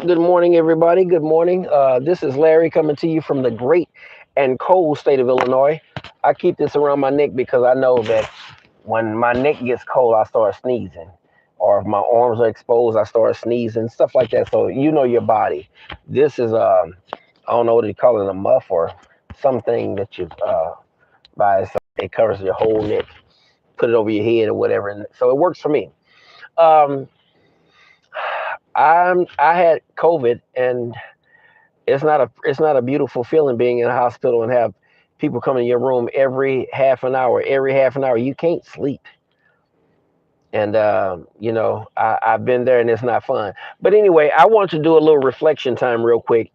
Good morning, everybody. Good morning. This is Larry coming to you from the great and cold state of Illinois. I keep this around my neck because I know that when my neck gets cold, I start sneezing. Or if my arms are exposed, I start sneezing, stuff like that. So you know your body. This is, I don't know what you call it, a muff or something that you buy. So it covers your whole neck. Put it over your head or whatever. And so it works for me. Um, I had COVID and it's not a beautiful feeling being in a hospital and have people come in your room every half an hour. Every half an hour, you can't sleep. And I've been there, and it's not fun. But anyway, I want to do a little reflection time real quick.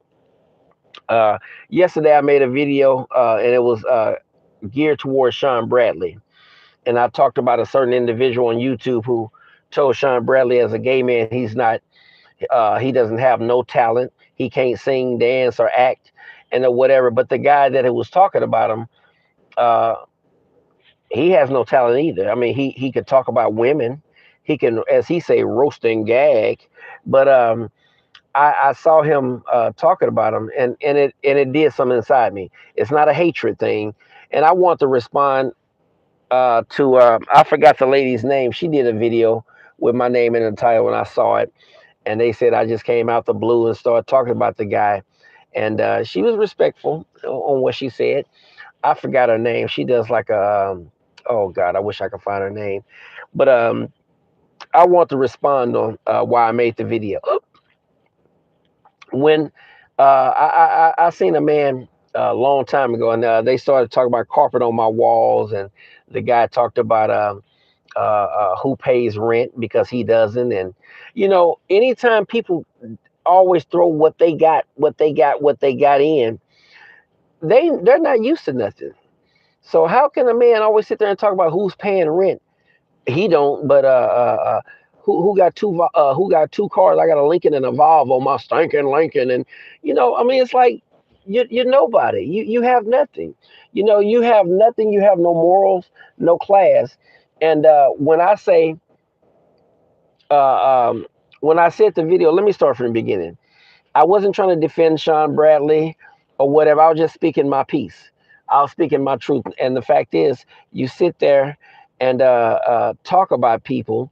Uh, Yesterday, I made a video, and it was geared towards Sean Bradley, and I talked about a certain individual on YouTube who told Sean Bradley as a gay man he doesn't have no talent. He can't sing, dance, or act, and or whatever. But the guy that was talking about him, uh, he has no talent either. I mean, he could talk about women. He can, as he say, roast and gag. But I saw him talking about him, and it did something inside me. It's not a hatred thing, and I want to respond to I forgot the lady's name. She did a video with my name in the title when I saw it, and they said I just came out the blue and started talking about the guy, and she was respectful on what she said. I forgot her name. She does like a oh God, I wish I could find her name, but I want to respond on why I made the video. When I seen a man a long time ago, and they started talking about carpet on my walls, and the guy talked about who pays rent because he doesn't, and anytime people always throw what they got in, they're not used to nothing. So how can a man always sit there and talk about who's paying rent? He don't, but who got two cars? I got a Lincoln and a Volvo, my stinking Lincoln, and I mean, it's like you're nobody. You have nothing. You have nothing. You have no morals, no class. And uh, um, when I said the video, let me start from the beginning. I wasn't trying to defend Sean Bradley or whatever. I was just speaking my piece. I was speaking my truth. And the fact is, you sit there and talk about people.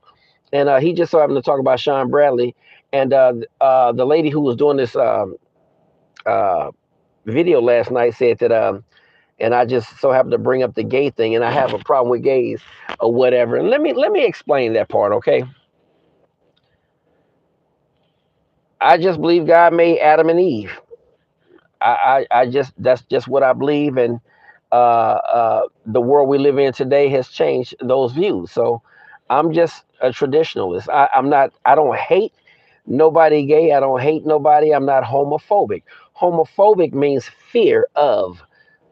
And he just so happened to talk about Sean Bradley. And the lady who was doing this uh, video last night said that, and I just so happened to bring up the gay thing, and I have a problem with gays or whatever. And let me explain that part, okay? I just believe God made Adam and Eve. I just that's just what I believe, and the world we live in today has changed those views. So I'm just a traditionalist. I'm not. I don't hate nobody gay. I don't hate nobody. I'm not homophobic. Homophobic means fear of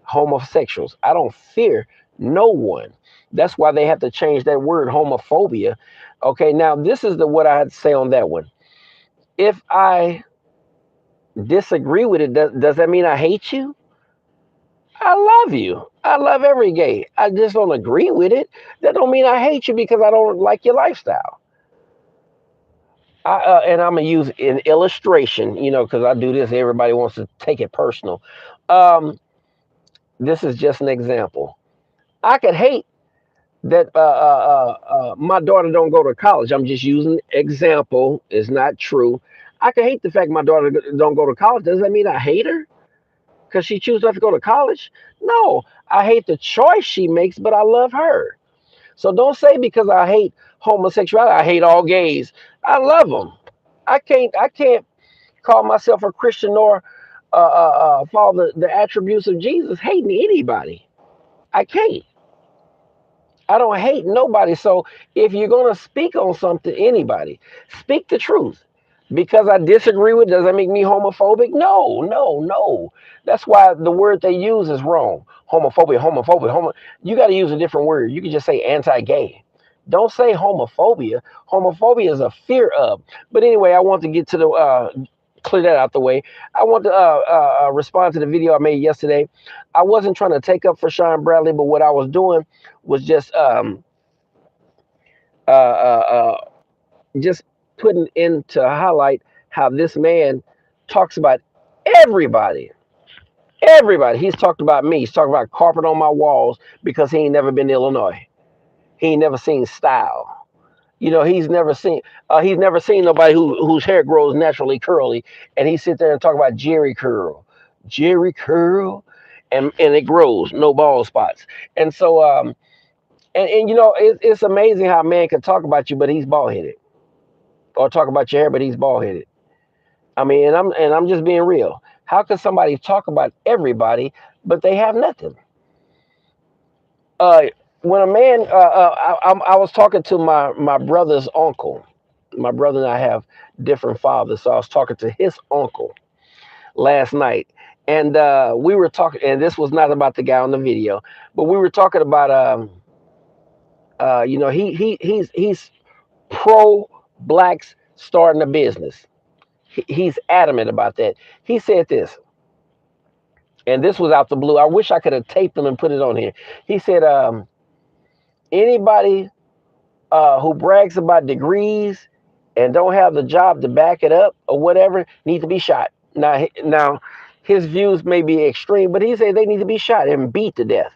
homosexuals. I don't fear no one. That's why they have to change that word homophobia. Okay, now this is the what I had to say on that one. If I disagree with it, does that mean I hate you? I love you. I love every gay. I just don't agree with it. That don't mean I hate you because I don't like your lifestyle. And I'm gonna use an illustration, because I do this. Everybody wants to take it personal. Um, this is just an example. I could hate that my daughter don't go to college. I'm just using example. It's not true. I could hate the fact my daughter don't go to college. Does that mean I hate her because she chooses not to go to college? No, I hate the choice she makes, but I love her. So don't say because I hate homosexuality, I hate all gays. I love them. I can't call myself a Christian nor follow the attributes of Jesus hating anybody. I can't. I don't hate nobody. So if you're gonna speak on something, anybody, speak the truth. Because I disagree with, does that make me homophobic? No, no, no. That's why the word they use is wrong. Homophobia, homophobia, You got to use a different word. You can just say anti-gay. Don't say homophobia. Homophobia is a fear of. But anyway, I want to get to the clear that out the way. I want to respond to the video I made yesterday. I wasn't trying to take up for Sean Bradley, but what I was doing was uh, uh, just putting into highlight how this man talks about everybody. Everybody. He's talked about me. He's talked about carpet on my walls because he ain't never been to Illinois. He ain't never seen style. You know, he's never seen nobody whose hair grows naturally curly, and he sit there and talk about Jerry curl, and it grows, no bald spots. And so and you know it's amazing how a man can talk about you, but he's bald headed, or talk about your hair, but he's bald headed. I mean, and I'm just being real. How can somebody talk about everybody, but they have nothing? Uh, when a man, I was talking to my brother's uncle. My brother and I have different fathers, so I was talking to his uncle last night, and we were talking. And this was not about the guy on the video, but we were talking about you know, he's pro blacks starting a business. He's adamant about that. He said this, and this was out the blue. I wish I could have taped him and put it on here. He said, anybody who brags about degrees and don't have the job to back it up or whatever need to be shot. Now, his views may be extreme, but he said they need to be shot and beat to death.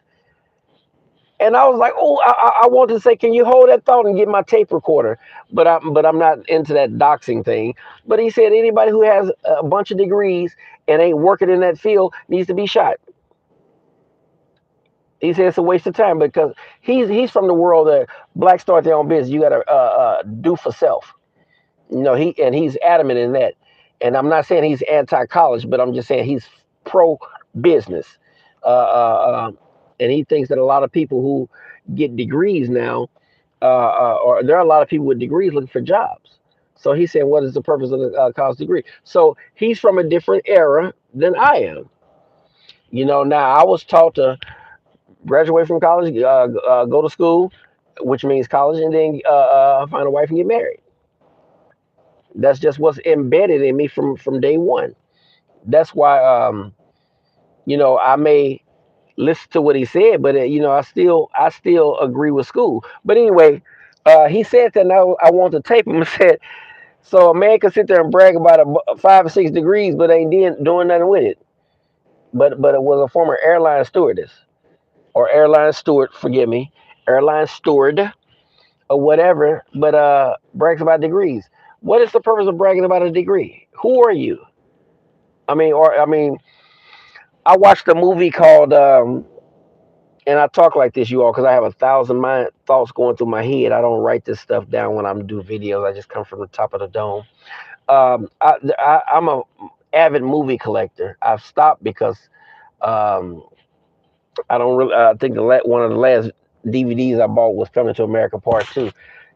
And I was like, oh, I want to say, can you hold that thought and get my tape recorder? But I'm not into that doxing thing. But he said anybody who has a bunch of degrees and ain't working in that field needs to be shot. He said it's a waste of time because he's from the world that blacks start their own business. You got to do for self. You know, he's adamant in that. And I'm not saying he's anti-college, but I'm just saying he's pro-business. Uh, uh, um, and he thinks that a lot of people who get degrees now, or there are a lot of people with degrees looking for jobs. So he said, what is the purpose of the college degree? So he's from a different era than I am. You know, now I was taught to graduate from college, go to school, which means college, and then find a wife and get married. That's just what's embedded in me from day one. That's why you know, I may listen to what he said, but you know, I still agree with school. But anyway, he said that now I want to tape him and said, so a man can sit there and brag about 5 or 6 degrees, but ain't doing nothing with it. But it was a former airline stewardess or airline steward, forgive me, airline steward or whatever, but brags about degrees. What is the purpose of bragging about a degree? Who are you? I mean, I watched a movie called, and I talk like this, you all, because I have 1,000 mind thoughts going through my head. I don't write this stuff down when I'm do videos. I just come from the top of the dome. I'm a avid movie collector. I've stopped because um, I don't really. I think one of the last DVDs I bought was Coming to America Part Two,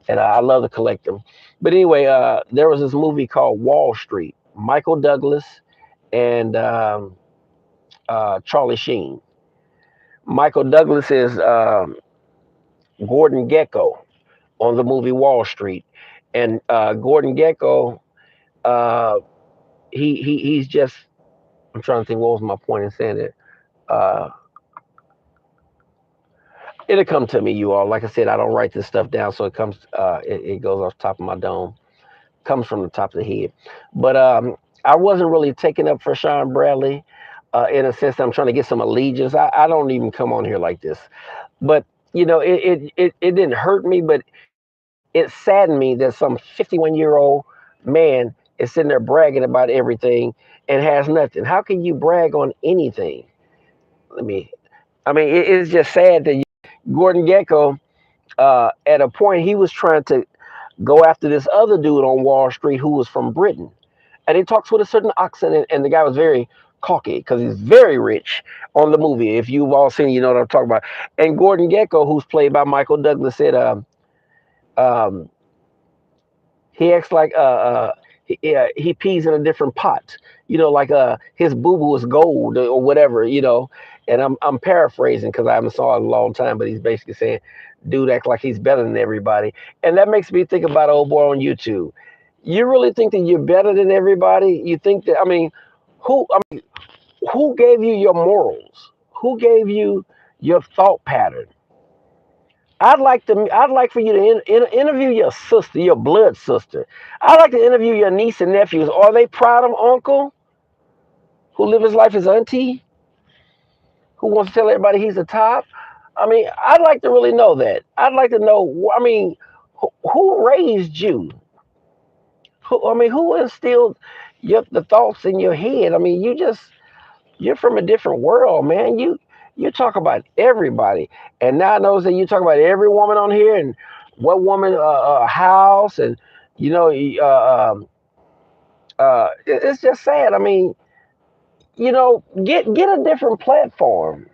and I love to collect them. But anyway, there was this movie called Wall Street. Michael Douglas and Charlie Sheen. Michael Douglas is Gordon Gekko on the movie Wall Street, and Gordon Gekko, uh, he's just. I'm trying to think. What was my point in saying it? Uh, it'll come to me, you all. Like I said, I don't write this stuff down, so it comes. It goes off the top of my dome. Comes from the top of the head. But I wasn't really taking up for Sean Bradley in a sense that I'm trying to get some allegiance. I don't even come on here like this. But, you know, it didn't hurt me, but it saddened me that some 51-year-old man is sitting there bragging about everything and has nothing. How can you brag on anything? Let me, I mean, it's just sad that Gordon Gekko, at a point, he was trying to go after this other dude on Wall Street who was from Britain. And he talks with a certain accent, and the guy was very cocky because he's very rich on the movie. If you've all seen, you know what I'm talking about. And Gordon Gekko, who's played by Michael Douglas, said, um, he acts like he pees in a different pot. You know, like his boo boo is gold or whatever. You know, and I'm paraphrasing because I haven't saw it in a long time, but he's basically saying, "Dude acts like he's better than everybody," and that makes me think about old boy on YouTube. You really think that you're better than everybody? You think that? I mean, who gave you your morals? Who gave you your thought pattern? I'd like for you to interview your sister, your blood sister. I'd like to interview your niece and nephews. Are they proud of uncle who live his life as auntie, who wants to tell everybody he's the top? I mean, I'd like to really know that. I'd like to know. I mean, who raised you? Who instilled the thoughts in your head? I mean, you're from a different world, man. You talk about everybody, and now I know that you talk about every woman on here and what woman house, and you know, it's just sad. I mean, get a different platform.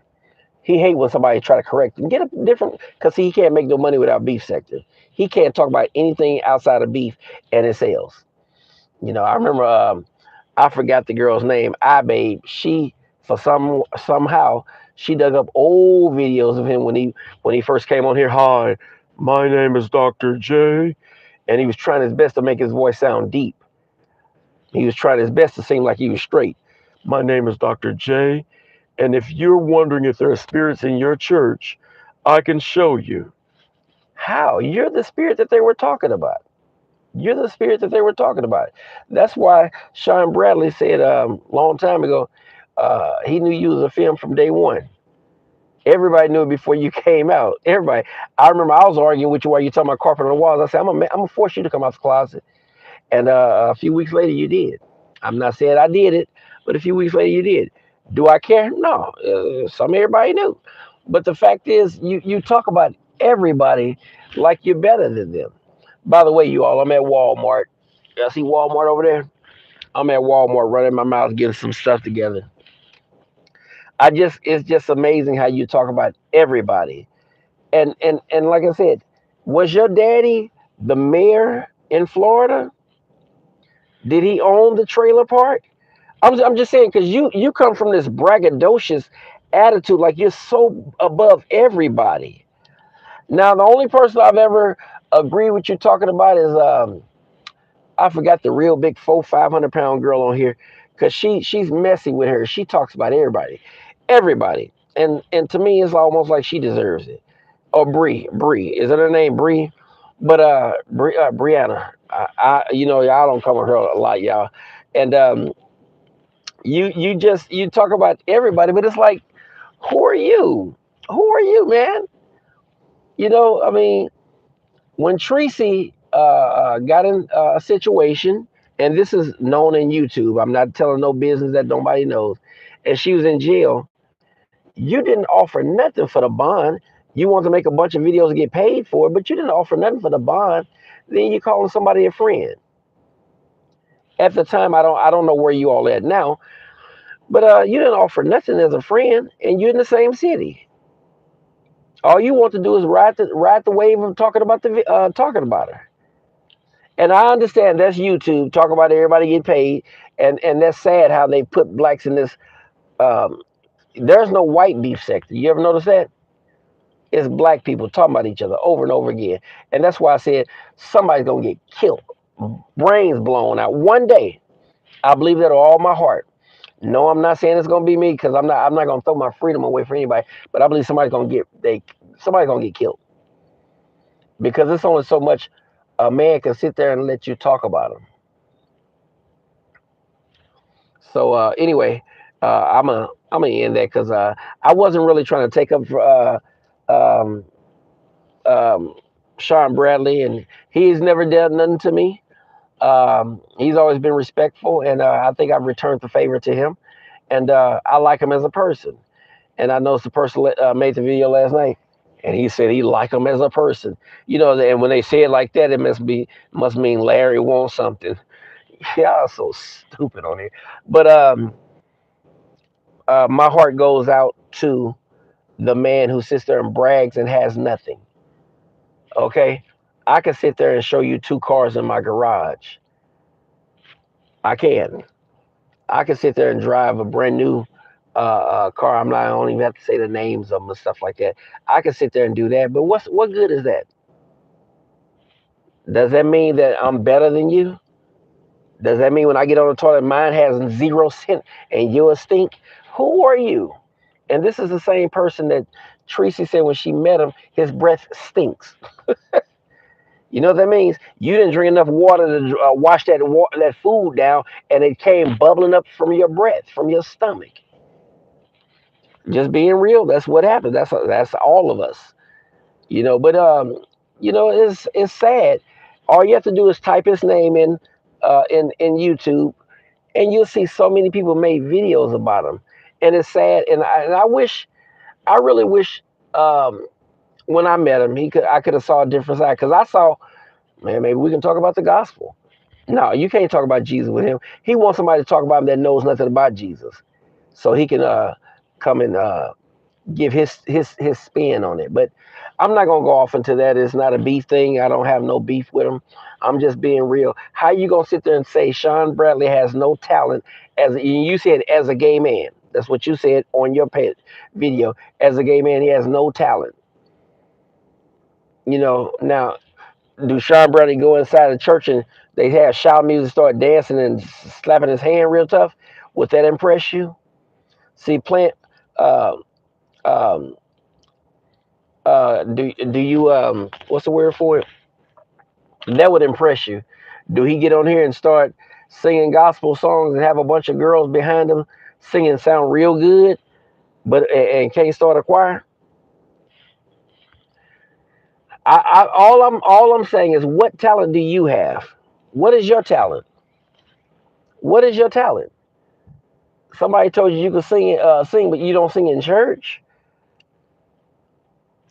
He hate when somebody try to correct him. Get a different, because he can't make no money without beef sector. He can't talk about anything outside of beef and it sells. I remember I forgot the girl's name. iBabe. She for somehow she dug up old videos of him when he first came on here. Hi, my name is Dr. J, and he was trying his best to make his voice sound deep. He was trying his best to seem like he was straight. My name is Dr. J, and if you're wondering if there are spirits in your church, I can show you. How? You're the spirit that they were talking about. You're the spirit that they were talking about. That's why Sean Bradley said a long time ago, he knew you was a film from day one. Everybody knew it before you came out. Everybody. I remember I was arguing with you while you talking about carpet on the walls. I said, I'm gonna force you to come out the closet. And a few weeks later, you did. I'm not saying I did it, but a few weeks later, you did. Do I care? No. Some everybody knew. But the fact is, you talk about everybody like you're better than them. By the way, you all, I'm at Walmart. I see Walmart over there. I'm at Walmart running my mouth, getting some stuff together. It's just amazing how you talk about everybody. And like I said, was your daddy the mayor in Florida? Did he own the trailer park? I'm just saying because you come from this braggadocious attitude, like you're so above everybody. Now, the only person I've ever agreed with you talking about is I forgot the real big 500 pound girl on here, because she's messy with her. She talks about everybody, and to me, it's almost like she deserves it. Or Bree, is that her name, Bree? But Brianna, y'all don't come with her a lot, y'all, and you talk about everybody, but it's like, who are you? Who are you, man? I mean, when Tracy got in a situation, and this is known in YouTube, I'm not telling no business that nobody knows, and she was in jail, you didn't offer nothing for the bond. You want to make a bunch of videos to get paid for it, but you didn't offer nothing for the bond. Then you calling somebody a friend. At the time, I don't know where you all at now, but you didn't offer nothing as a friend, and you're in the same city. All you want to do is ride the wave of talking about her. And I understand that's YouTube, talk about everybody get paid, and that's sad how they put blacks in this. Um, there's no white beef sector. You ever notice that? It's black people talking about each other over and over again, and that's why I said somebody's gonna get killed, brains blown out one day. I believe that with all my heart. No, I'm not saying it's gonna be me, because I'm not gonna throw my freedom away for anybody. But I believe somebody's gonna get killed, because there's only so much a man can sit there and let you talk about him. So anyway, I'm gonna end that, because I wasn't really trying to take up for um, um, Sean Bradley, and he's never done nothing to me. He's always been respectful, and I think I've returned the favor to him, and I like him as a person. And I know the person made the video last night, and he said he like him as a person. And when they say it like that, it must mean Larry wants something. Yeah, so stupid on here. But my heart goes out to the man who sits there and brags and has nothing. Okay, I can sit there and show you two cars in my garage. I can. I can sit there and drive a brand new car. I don't even have to say the names of them and stuff like that. I can sit there and do that. But what good is that? Does that mean that I'm better than you? Does that mean when I get on the toilet, mine has 0 cent and yours stink? Who are you? And this is the same person that Tracy said when she met him, his breath stinks. You know what that means? You didn't drink enough water to wash that food down, and it came bubbling up from your breath, from your stomach. Just being real, that's what happened. That's all of us. But it's sad. All you have to do is type his name in YouTube, and you'll see so many people made videos about him, and it's sad. And I wish, I really wish, um, when I met him, I could have saw a different side, because I saw, man, maybe we can talk about the gospel. No, you can't talk about Jesus with him. He wants somebody to talk about him that knows nothing about Jesus, so he can come and give his spin on it. But I'm not gonna go off into that. It's not a beef thing. I don't have no beef with him. I'm just being real. How you gonna sit there and say Sean Bradley has no talent, as you said, as a gay man? That's what you said on your video. As a gay man, he has no talent. Now, do Sean Bradley go inside the church and they have shout music, start dancing and slapping his hand real tough? Would that impress you? See, plant. Uh, um, do you what's the word for it? That would impress you. Do he get on here and start singing gospel songs and have a bunch of girls behind him singing, sound real good, but and can't start a choir? All I'm saying is, what talent do you have? What is your talent? What is your talent? Somebody told you could sing, but you don't sing in church.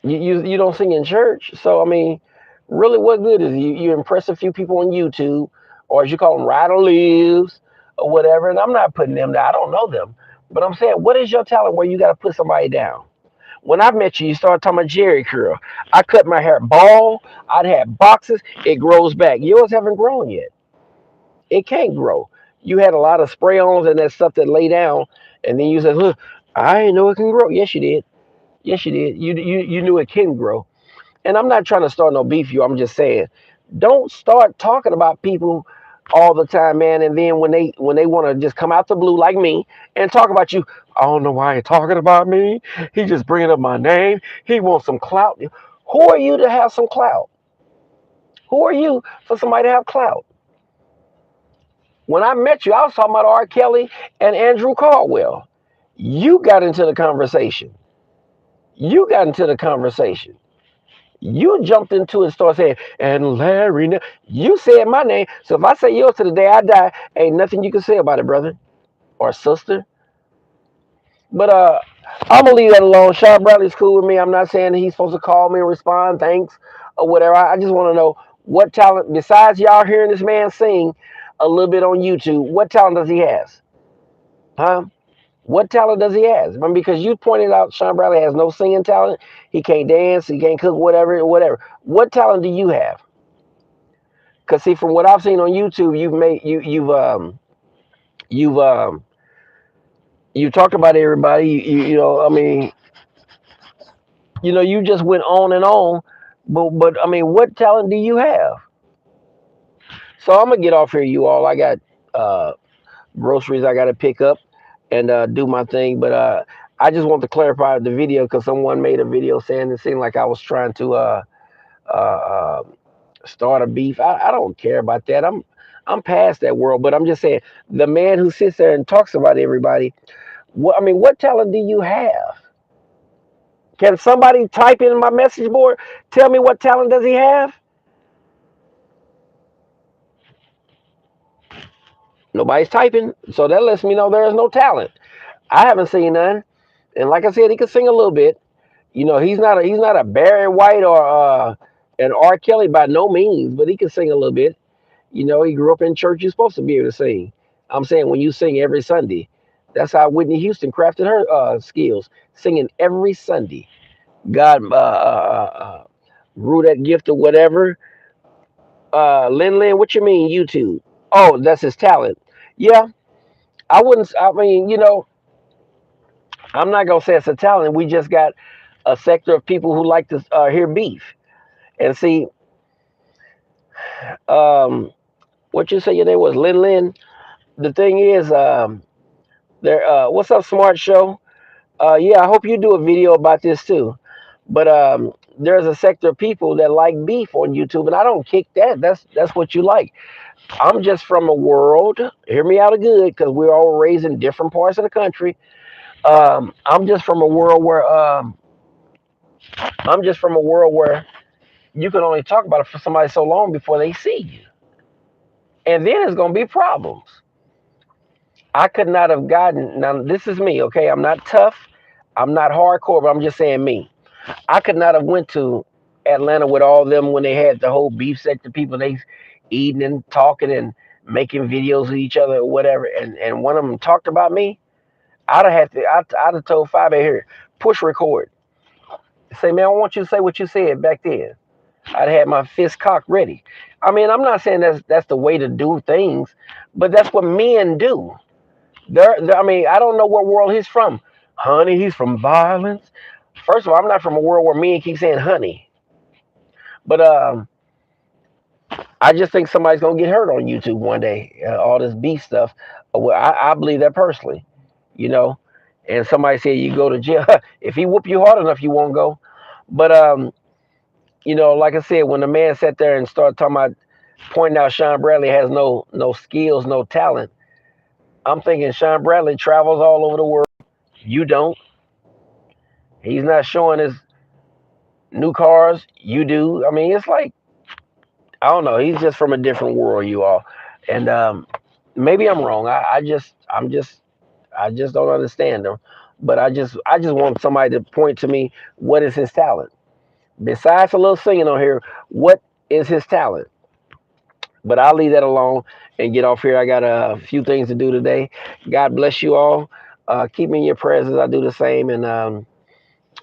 You don't sing in church. So I mean, really, what good is it? You impress a few people on YouTube, or as you call them, rider lives, or whatever. And I'm not putting them down. I don't know them, but I'm saying, what is your talent where you got to put somebody down? When I met you, you started talking about Jerry curl. I cut my hair bald. I'd have boxes. It grows back. Yours haven't grown yet. It can't grow. You had a lot of spray-ons and that stuff that lay down, and then you said, "Look, I didn't know it can grow." Yes, you did. Yes, you did. You knew it can grow. And I'm not trying to start no beef you. I'm just saying, don't start talking about people all the time, man. And then when they want to just come out the blue like me and talk about you, I don't know why he's talking about me. He just bringing up my name. He wants some clout. Who are you to have some clout? Who are you for somebody to have clout? When I met you, I was talking about R. Kelly and Andrew Caldwell. You got into the conversation. You got into the conversation. You jumped into it and started saying, and Larry, you said my name. So if I say yours to the day I die, ain't nothing you can say about it, brother or sister. But I'm gonna leave that alone. Sean Bradley's cool with me. I'm not saying that he's supposed to call me and respond, thanks or whatever. I just want to know, what talent, besides y'all hearing this man sing a little bit on YouTube, what talent does he have? Huh? What talent does he have? I mean, because you pointed out Sean Bradley has no singing talent. He can't dance. He can't cook. Whatever. What talent do you have? Because see, from what I've seen on YouTube, you've you talked about everybody. I mean, you just went on and on. But I mean, what talent do you have? So I'm gonna get off here, you all. I got uh, groceries I got to pick up and do my thing. But I just want to clarify the video, because someone made a video saying it seemed like I was trying to uh, uh, start a beef. I don't care about that. I'm past that world. But I'm just saying, the man who sits there and talks about everybody. I mean, what talent do you have? Can somebody type in my message board? Tell me, what talent does he have? Nobody's typing, so that lets me know there is no talent. I haven't seen none. And like I said, he can sing a little bit. He's not a Barry White or an R. Kelly by no means, but he can sing a little bit. He grew up in church. You're supposed to be able to sing. I'm saying, when you sing every Sunday, that's how Whitney Houston crafted her skills, singing every Sunday. God grew that gift or whatever. Lin, what you mean YouTube? Oh, that's his talent. Yeah, I wouldn't. I mean, I'm not gonna say it's a talent. We just got a sector of people who like to hear beef. And see, um, what you say your name was, Lin. The thing is, there. What's up, Smart Show? Yeah, I hope you do a video about this too. But there's a sector of people that like beef on YouTube, and I don't kick that. That's what you like. I'm just from a world. Hear me out good, because we're all raised in different parts of the country. I'm just from a world where I'm just from a world where you can only talk about it for somebody so long before they see you, and then it's gonna be problems. I could not have gotten. Now this is me, okay? I'm not tough. I'm not hardcore, but I'm just saying me. I could not have went to Atlanta with all them when they had the whole beef sector people. They eating and talking and making videos with each other or whatever. And one of them talked about me. I'd have had to. I'd have told Five here, push record. Say, man, I want you to say what you said back then. I'd had my fist cocked ready. I mean, I'm not saying that's the way to do things, but that's what men do. I mean, I don't know what world he's from. Honey, he's from violence. First of all, I'm not from a world where men keep saying honey. But I just think somebody's gonna get hurt on YouTube one day. All this beef stuff. Well, I believe that personally. You know, and somebody said you go to jail if he whoop you hard enough, you won't go. But like I said, when the man sat there and started talking about pointing out Sean Bradley has no skills, no talent, I'm thinking Sean Bradley travels all over the world. You don't. He's not showing his new cars. You do. I mean, it's like I don't know. He's just from a different world, you all. And maybe I'm wrong. I just don't understand him. But I just want somebody to point to me what is his talent. Besides a little singing on here, what is his talent? But I'll leave that alone and get off here. I got a few things to do today. God bless you all. Keep me in your prayers as I do the same. And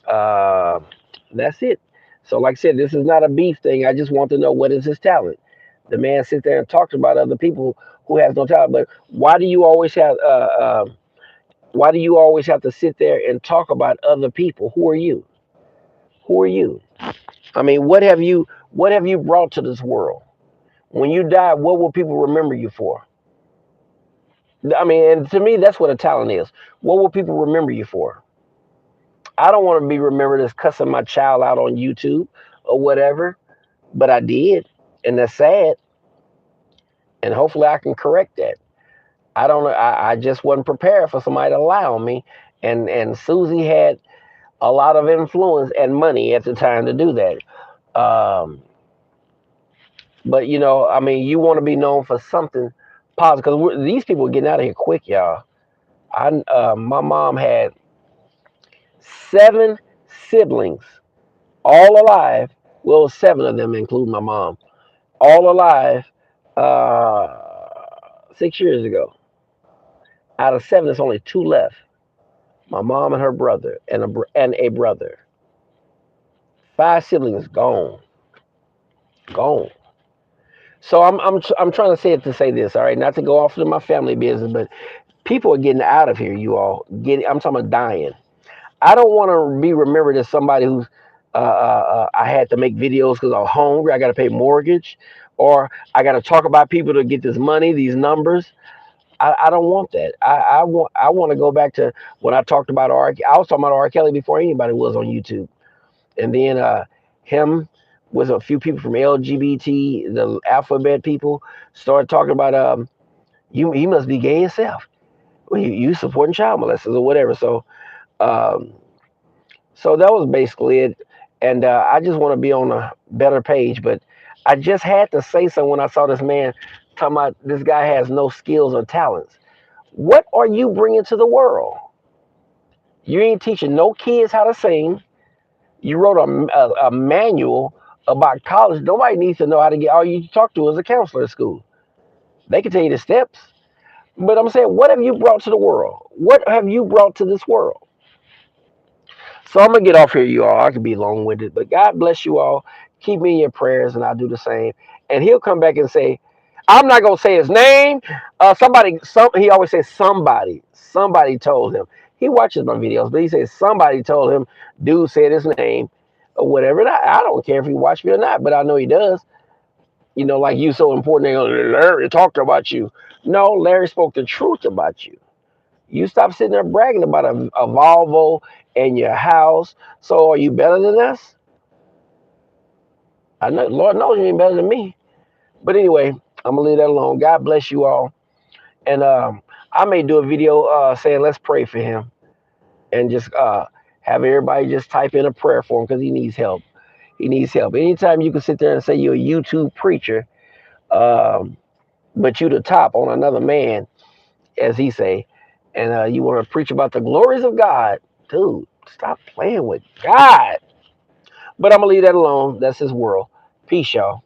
uh, that's it. So, like I said, this is not a beef thing. I just want to know what is his talent. The man sits there and talks about other people who has no talent. But why do you always have to sit there and talk about other people? Who are you? Who are you? I mean, what have you brought to this world? When you die, what will people remember you for? I mean, and to me, that's what a talent is. What will people remember you for? I don't want to be remembered as cussing my child out on YouTube or whatever, but I did, and that's sad. And hopefully, I can correct that. I don't know. I just wasn't prepared for somebody to lie on me, and Susie had a lot of influence and money at the time to do that. Um, but I mean, you want to be known for something positive because these people are getting out of here quick, y'all. My mom had 7 siblings, all alive. Well, 7 of them, including my mom, all alive. 6 years ago. Out of 7, there's only 2 left. My mom and her brother, and a brother. 5 siblings gone, gone. So I'm trying to say it to say this, all right, not to go off into my family business, but people are getting out of here. You all getting. I'm talking about dying. I don't want to be remembered as somebody who's I had to make videos because I'm hungry. I got to pay mortgage, or I got to talk about people to get this money, these numbers. I don't want that. I want to go back to when I talked about I was talking about R. Kelly before anybody was on YouTube, and then him with a few people from LGBT, the alphabet people, started talking about he must be gay himself. Well, you supporting child molesters or whatever. Um, so that was basically it. And I just want to be on a better page. But I just had to say something when I saw this man talking about this guy has no skills or talents. What are you bringing to the world? You ain't teaching no kids how to sing. You wrote a manual about college. Nobody needs to know how to get. All you talk to is a counselor at school. They can tell you the steps. But I'm saying, what have you brought to the world? What have you brought to this world? So I'm gonna get off here, you all. I could be long winded, but God bless you all. Keep me in your prayers, and I'll do the same. And he'll come back and say, I'm not gonna say his name. He always says somebody. Somebody told him. He watches my videos, but he says somebody told him. Dude said his name or whatever. And I don't care if he watched me or not, but I know he does. Like you so important. They go, Larry talked about you. No, Larry spoke the truth about you. You stop sitting there bragging about a Volvo and your house. So are you better than us? I know, Lord knows you ain't better than me. But anyway, I'm gonna leave that alone. God bless you all. And I may do a video saying let's pray for him and just have everybody just type in a prayer for him because he needs help. He needs help. Anytime you can sit there and say you're a YouTube preacher, um, but you the top on another man, as he say, and you want to preach about the glories of God, dude, stop playing with God. But I'm gonna leave that alone. That's his world. Peace, y'all.